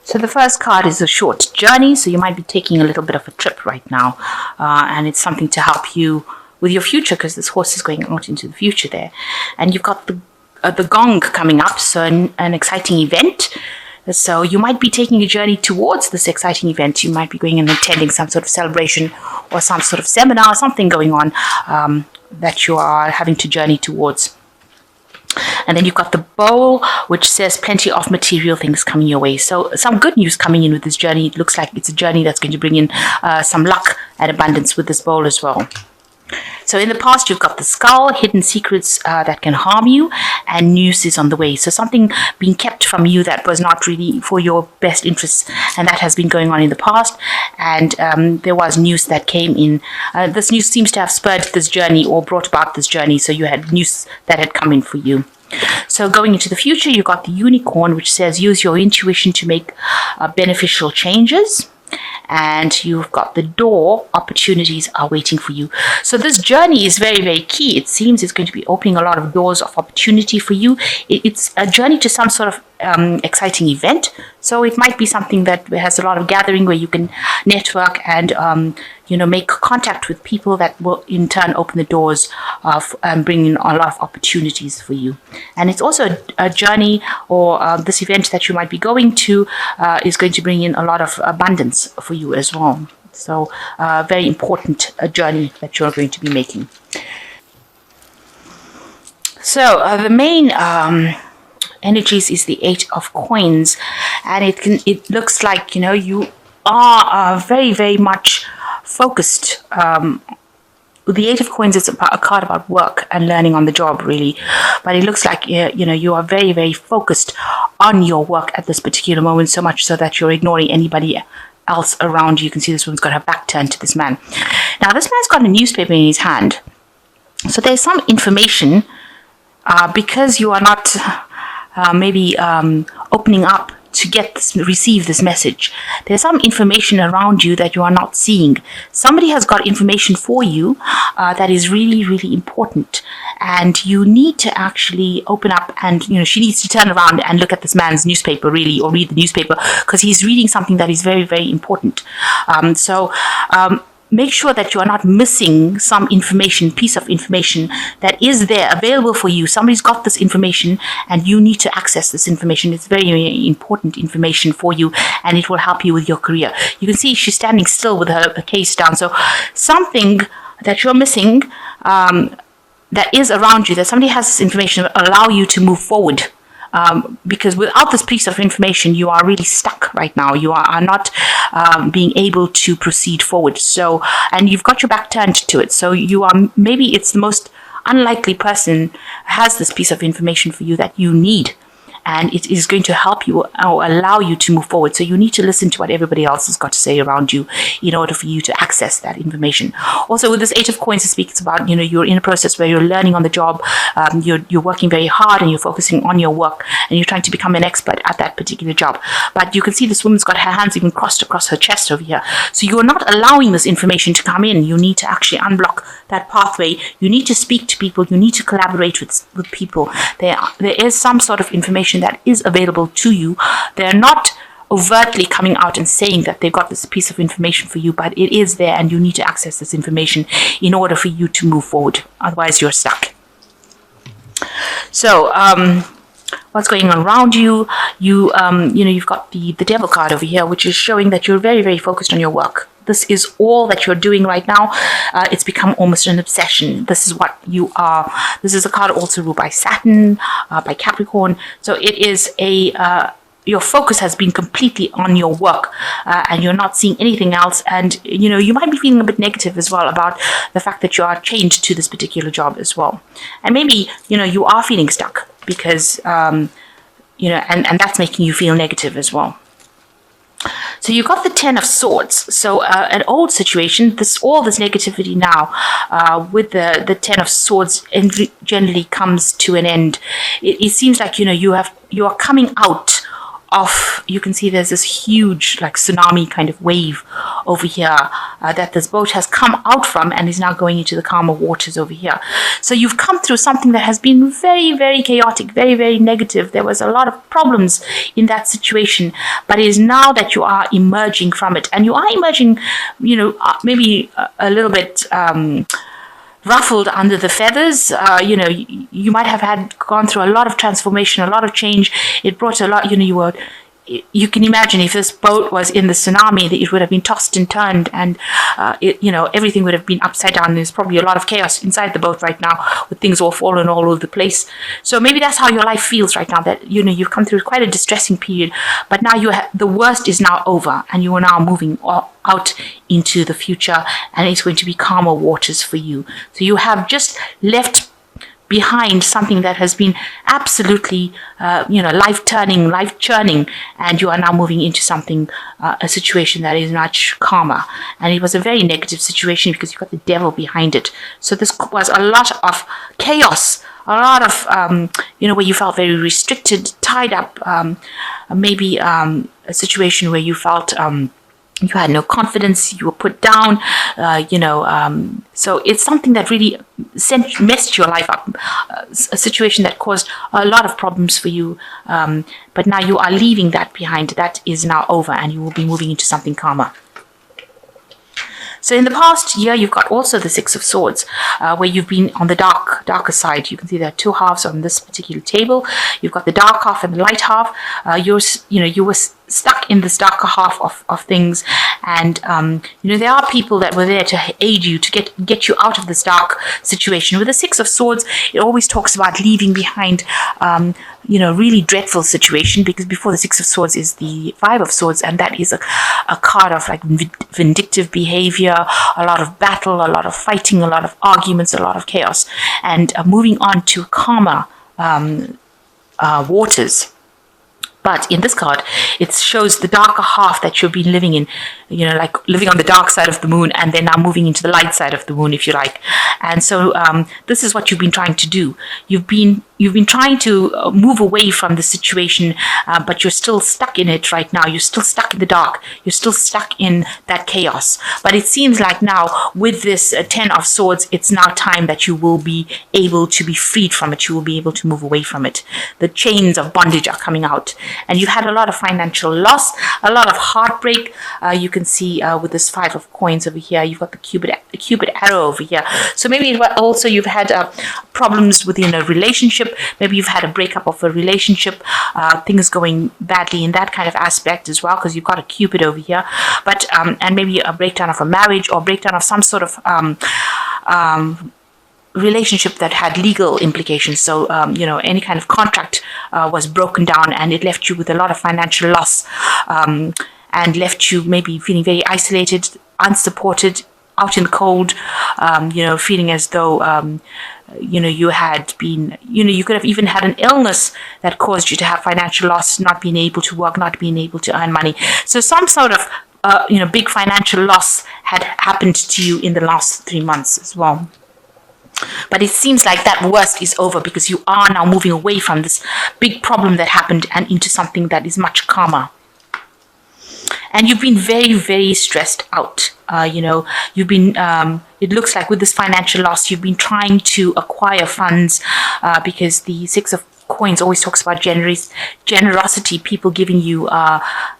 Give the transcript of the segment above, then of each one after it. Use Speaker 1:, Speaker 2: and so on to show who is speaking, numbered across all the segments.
Speaker 1: So the first card is a short journey. So you might be taking a little bit of a trip right now. And it's something to help you with your future, because this horse is going out into the future there. And you've got the gong coming up. So an exciting event. So you might be taking a journey towards this exciting event. You might be going and attending some sort of celebration or some sort of seminar, something going on that you are having to journey towards. And then you've got the bowl, which says plenty of material things coming your way. So some good news coming in with this journey. It looks like it's a journey that's going to bring in some luck and abundance with this bowl as well. So in the past, you've got the skull, hidden secrets that can harm you, and news is on the way. So something being kept from you that was not really for your best interests, and that has been going on in the past. And there was news that came in. This news seems to have spurred this journey or brought about this journey. So you had news that had come in for you. So going into the future, you've got the unicorn, which says use your intuition to make beneficial changes. And you've got the door, opportunities are waiting for you. So this journey is very, very key. It seems it's going to be opening a lot of doors of opportunity for you. It's a journey to some sort of exciting event. So it might be something that has a lot of gathering where you can network and make contact with people that will in turn open the doors of bring in a lot of opportunities for you. And it's also a journey or this event that you might be going to is going to bring in a lot of abundance for you as well. So very important journey that you're going to be making. So the main energies is the 8 of coins, and it looks like you are very, very much focused. The 8 of coins is a card about work and learning on the job, really, but it looks like you are very, very focused on your work at this particular moment, so much so that you're ignoring anybody else around you. You can see this woman's got her back turned to this man. Now this man's got a newspaper in his hand, so there's some information because you are not maybe opening up to receive this message. There's some information around you that you are not seeing. Somebody has got information for you that is really, really important, and you need to actually open up, and she needs to turn around and look at this man's newspaper, really, or read the newspaper, because he's reading something that is very, very important. Make sure that you are not missing some piece of information that is there available for you. Somebody's got this information and you need to access this information. It's very, very important information for you, and it will help you with your career. You can see she's standing still with her case down. So something that you're missing that is around you, that somebody has this information that will allow you to move forward. Because without this piece of information, you are really stuck right now. You are not being able to proceed forward. So, and you've got your back turned to it. So maybe it's the most unlikely person has this piece of information for you that you need. And it is going to help you or allow you to move forward. So you need to listen to what everybody else has got to say around you in order for you to access that information. Also, with this 8 of coins, it speaks about, you're in a process where you're learning on the job. You're working very hard and you're focusing on your work and you're trying to become an expert at that particular job. But you can see this woman's got her hands even crossed across her chest over here. So you're not allowing this information to come in. You need to actually unblock that pathway. You need to speak to people. You need to collaborate with people. There is some sort of information that is available to you. They're not overtly coming out and saying that they've got this piece of information for you, but it is there and you need to access this information in order for you to move forward. Otherwise, you're stuck. So, what's going on around you? You've got the Devil card over here, which is showing that you're very, very focused on your work. This is all that you're doing right now. It's become almost an obsession. This is what you are. This is a card also ruled by Saturn, by Capricorn. So it is your focus has been completely on your work, and you're not seeing anything else. And, you might be feeling a bit negative as well about the fact that you are chained to this particular job as well. And maybe, you are feeling stuck because, and that's making you feel negative as well. So you've got the 10 of Swords. So an old situation, all this negativity now with the 10 of Swords generally comes to an end. It seems like you are coming out of, you can see there's this huge like tsunami kind of wave over here that this boat has come out from and is now going into the calmer waters over here. So you've come through something that has been very, very chaotic, very, very negative. There was a lot of problems in that situation, but it is now that you are emerging from it, and you are emerging, maybe a little bit ruffled under the feathers. You might have gone through a lot of transformation, a lot of change. It brought a lot. You can imagine if this boat was in the tsunami, that it would have been tossed and turned, and everything would have been upside down. There's probably a lot of chaos inside the boat right now, with things all fallen all over the place. So maybe that's how your life feels right now. That you've come through quite a distressing period, but now the worst is now over, and you are now moving out into the future, and it's going to be calmer waters for you. So you have just left behind something that has been absolutely, life churning, and you are now moving into something, a situation that is much calmer. And it was a very negative situation because you've got the devil behind it. So this was a lot of chaos, a lot of, where you felt very restricted, tied up, maybe a situation where you felt you had no confidence, you were put down, so it's something that really messed your life up, a situation that caused a lot of problems for you, but now you are leaving that behind. That is now over, and you will be moving into something calmer. So in the past year, you've got also the Six of Swords, where you've been on the darker side. You can see there are two halves on this particular table. You've got the dark half and the light half. You were stuck in this darker half of things, and there are people that were there to aid you, to get you out of this dark situation. With the Six of Swords, it always talks about leaving behind really dreadful situation, because before the Six of Swords is the Five of Swords, and that is a card of like vindictive behavior, a lot of battle, a lot of fighting, a lot of arguments, a lot of chaos, and moving on to calmer waters. But in this card, it shows the darker half that you've been living in, like living on the dark side of the moon, and then now moving into the light side of the moon, if you like. And so this is what you've been trying to do. You've been trying to move away from the situation, but you're still stuck in it right now. You're still stuck in the dark. You're still stuck in that chaos. But it seems like now, with this Ten of Swords, it's now time that you will be able to be freed from it. You will be able to move away from it. The chains of bondage are coming out. And you've had a lot of financial loss, a lot of heartbreak. You can see with this Five of Coins over here, you've got the Cupid arrow over here. So maybe also you've had problems within a relationship. Maybe you've had a breakup of a relationship, things going badly in that kind of aspect as well, because you've got a Cupid over here. But and maybe a breakdown of a marriage, or breakdown of some sort of relationship that had legal implications. So any kind of contract was broken down, and it left you with a lot of financial loss, and left you maybe feeling very isolated, unsupported, out in the cold, feeling as though you had been, you could have even had an illness that caused you to have financial loss, not being able to work, not being able to earn money. So some sort of big financial loss had happened to you in the last 3 months as well. But it seems like that worst is over, because you are now moving away from this big problem that happened and into something that is much calmer. And you've been very, very stressed out. You've been, it looks like with this financial loss, you've been trying to acquire funds, because the Six of Coins always talks about generosity, people giving you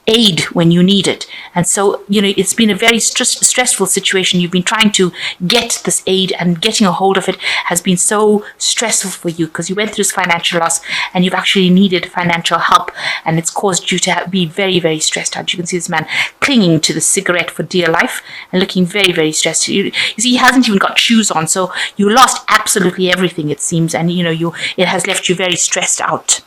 Speaker 1: aid when you need it. And so, it's been a very stressful situation. You've been trying to get this aid, and getting a hold of it has been so stressful for you, because you went through this financial loss and you've actually needed financial help, and it's caused you to be very, very stressed out. You can see this man clinging to the cigarette for dear life and looking very, very stressed. You see, he hasn't even got shoes on, so you lost absolutely everything, it seems, and it has left you very stressed out.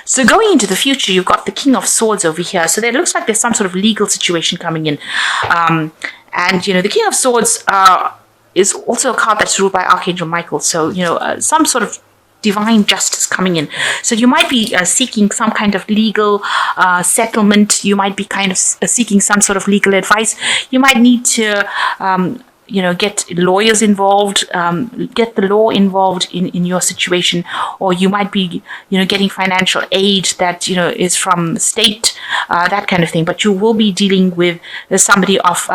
Speaker 1: So going into the future, you've got the King of Swords over here. So there looks like there's some sort of legal situation coming in. And, the King of Swords is also a card that's ruled by Archangel Michael. So, some sort of divine justice coming in. So you might be seeking some kind of legal settlement. You might be kind of seeking some sort of legal advice. You might need to get lawyers involved, get the law involved in your situation, or you might be, getting financial aid that, is from state, that kind of thing. But you will be dealing with somebody of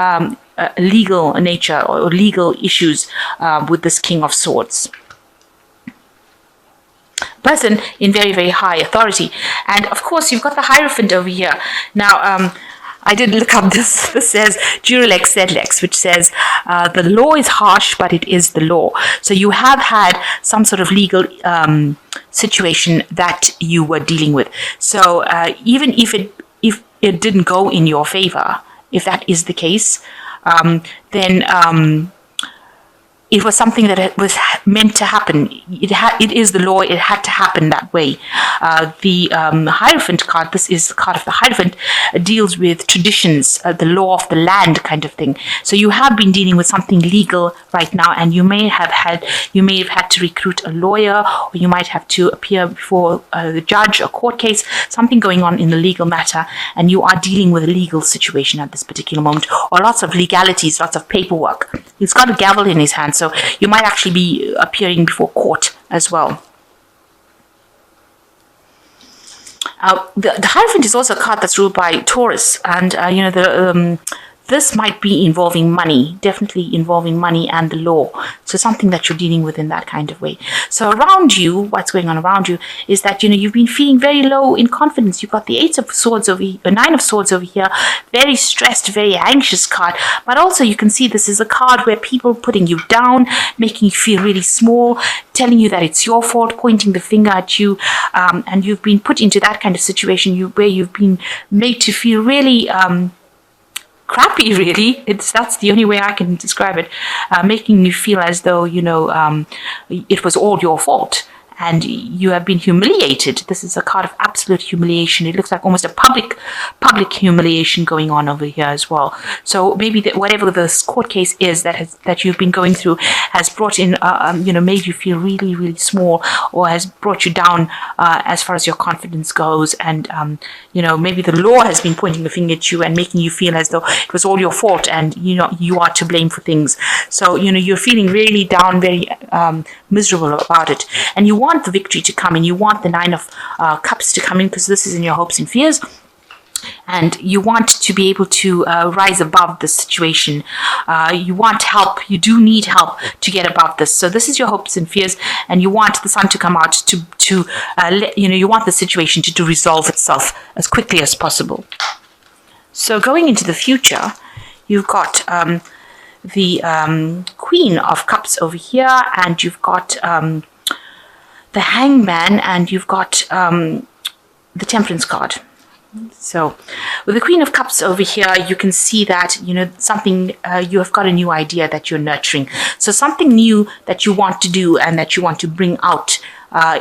Speaker 1: legal nature or legal issues with this King of Swords. Person in very, very high authority. And of course, you've got the Hierophant over here. Now, I did look up this. This says Jurilex Sedlex, which says the law is harsh, but it is the law. So you have had some sort of legal situation that you were dealing with. So even if it didn't go in your favor, if that is the case, then it was something that was meant to happen. It is the law. It had to happen that way. The Hierophant card, this is the card of the Hierophant, deals with traditions, the law of the land kind of thing. So you have been dealing with something legal right now, and you may have had to recruit a lawyer, or you might have to appear before the judge, a court case, something going on in the legal matter, and you are dealing with a legal situation at this particular moment, or lots of legalities, lots of paperwork. He's got a gavel in his hand, so you might actually be appearing before court as well. The Hierophant is also a card that's ruled by Taurus, and this might be involving money, definitely involving money and the law. So something that you're dealing with in that kind of way. So around you, what's going on around you is that, you've been feeling very low in confidence. You've got the Nine of Swords over here, very stressed, very anxious card. But also you can see this is a card where people are putting you down, making you feel really small, telling you that it's your fault, pointing the finger at you. And you've been put into that kind of situation where you've been made to feel really crappy, really. That's the only way I can describe it, making you feel as though it was all your fault and you have been humiliated. This is a card of absolute humiliation. It looks like almost a public humiliation going on over here as well. So maybe whatever this court case is that you've been going through has brought in, made you feel really, really small, or has brought you down as far as your confidence goes. And maybe the law has been pointing the finger at you and making you feel as though it was all your fault and you are to blame for things. So you're feeling really down, very miserable about it, and you want the victory to come in. You want the Nine of Cups to come in, because this is in your hopes and fears. And you want to be able to rise above the situation. You want help. You do need help to get above this. So this is your hopes and fears, and you want the sun to come out you want the situation to resolve itself as quickly as possible. So going into the future, you've got the Queen of Cups over here, and you've got the Hangman, and you've got the Temperance card. So with the Queen of Cups over here, you can see that, something, you have got a new idea that you're nurturing. So something new that you want to do and that you want to bring out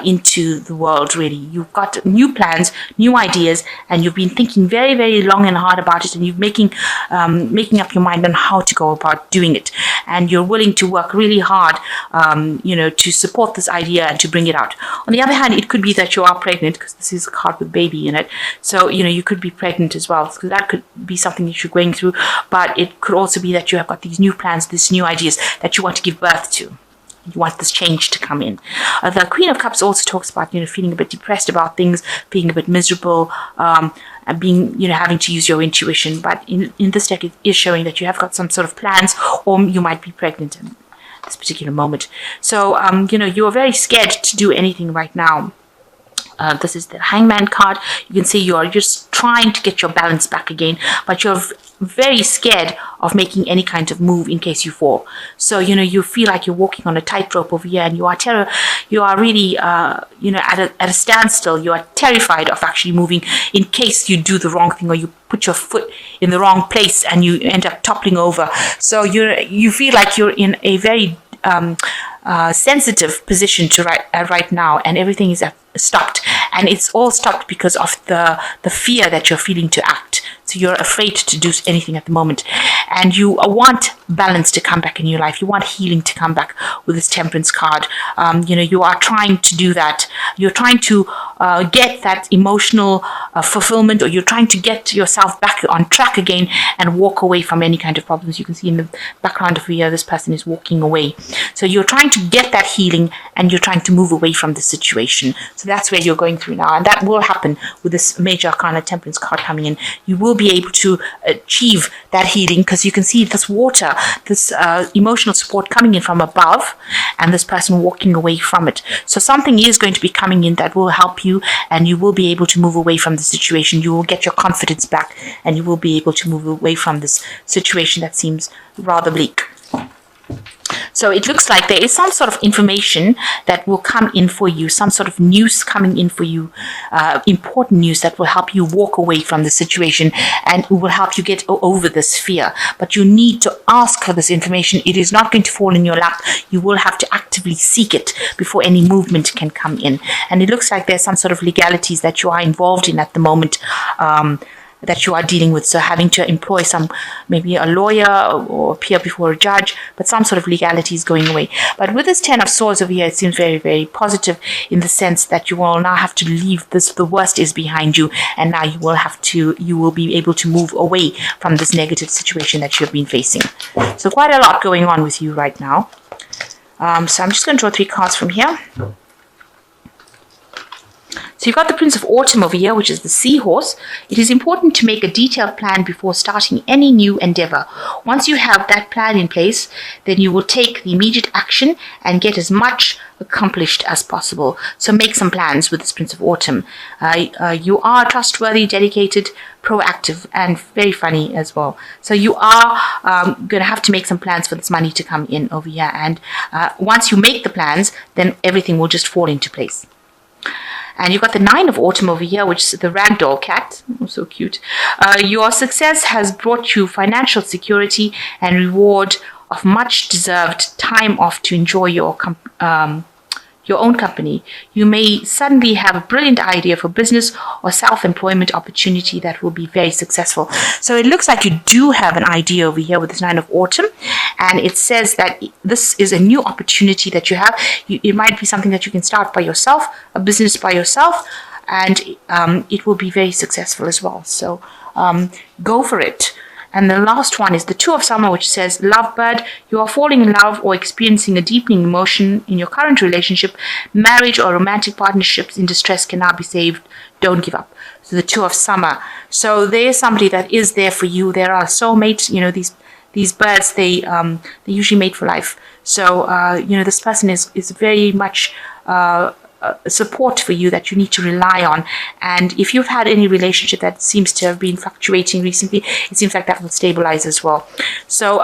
Speaker 1: into the world, really. You've got new plans, new ideas, and you've been thinking very, very long and hard about it, and you're making up your mind on how to go about doing it. And you're willing to work really hard, to support this idea and to bring it out. On the other hand, it could be that you are pregnant, because this is a card with baby in it. So, you could be pregnant as well. So that could be something that you're going through. But it could also be that you have got these new plans, these new ideas that you want to give birth to. You want this change to come in. The Queen of Cups also talks about, feeling a bit depressed about things, being a bit miserable, and being, having to use your intuition. But in this deck, it is showing that you have got some sort of plans, or you might be pregnant in this particular moment. So, you are very scared to do anything right now. This is the Hangman card. You can see you are just trying to get your balance back again, but you're very scared of making any kind of move in case you fall. So, you feel like you're walking on a tightrope over here, and you are really, at a standstill. You are terrified of actually moving in case you do the wrong thing, or you put your foot in the wrong place and you end up toppling over. So you feel like you're in a very sensitive position right now, and everything is stopped, and it's all stopped because of the fear that you're feeling to act. So you're afraid to do anything at the moment, and you want balance to come back in your life. You want healing to come back with this Temperance card. You are trying to do that. You're trying to get that emotional fulfillment, or you're trying to get yourself back on track again and walk away from any kind of problems. You can see in the background of here, this person is walking away. So you're trying to get that healing, and you're trying to move away from the situation. So that's where you're going through now, and that will happen with this major arcana Temperance card coming in. You will be able to achieve that healing, because you can see this water, this emotional support coming in from above, and this person walking away from it. So something is going to be coming in that will help you, and you will be able to move away from the situation. You will get your confidence back, and you will be able to move away from this situation that seems rather bleak. So it looks like there is some sort of information that will come in for you, some sort of news coming in for you, important news that will help you walk away from the situation, and it will help you get over this fear. But you need to ask for this information. It is not going to fall in your lap. You will have to actively seek it before any movement can come in. And it looks like there's some sort of legalities that you are involved in at the moment, that you are dealing with. So having to employ maybe a lawyer or appear before a judge, but some sort of legality is going away. But with this 10 of Swords over here, it seems very, very positive in the sense that you will now have to leave this, the worst is behind you, and now you will be able to move away from this negative situation that you've been facing. So quite a lot going on with you right now. So I'm just going to draw 3 cards from here. So you've got the Prince of Autumn over here, which is the seahorse. It is important to make a detailed plan before starting any new endeavor. Once you have that plan in place, then you will take the immediate action and get as much accomplished as possible. So make some plans with this Prince of Autumn. You are trustworthy, dedicated, proactive, and very funny as well. So you are going to have to make some plans for this money to come in over here. And once you make the plans, then everything will just fall into place. And you've got the 9 of Autumn over here, which is the ragdoll cat. Oh, so cute. Your success has brought you financial security and reward of much deserved time off to enjoy your own company. You may suddenly have a brilliant idea for business or self-employment opportunity that will be very successful. So it looks like you do have an idea over here with this 9 of Autumn, and it says that this is a new opportunity that you have. It might be something that you can start by yourself, a business by yourself, and it will be very successful as well. So go for it. And the last one is the 2 of Summer, which says, Lovebird, you are falling in love or experiencing a deepening emotion in your current relationship. Marriage or romantic partnerships in distress can now be saved. Don't give up. So the 2 of Summer. So there is somebody that is there for you. There are soulmates. These birds, they usually mate for life. So this person is very much support for you that you need to rely on. And if you've had any relationship that seems to have been fluctuating recently, it seems like that will stabilize as well. So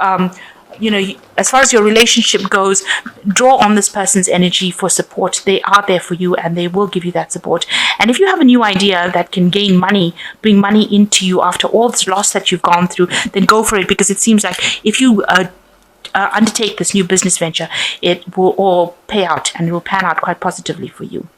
Speaker 1: as far as your relationship goes, draw on this person's energy for support. They are there for you, and they will give you that support. And if you have a new idea that can gain money, bring money into you after all this loss that you've gone through, then go for it, because it seems like if you undertake this new business venture, it will all pay out, and it will pan out quite positively for you.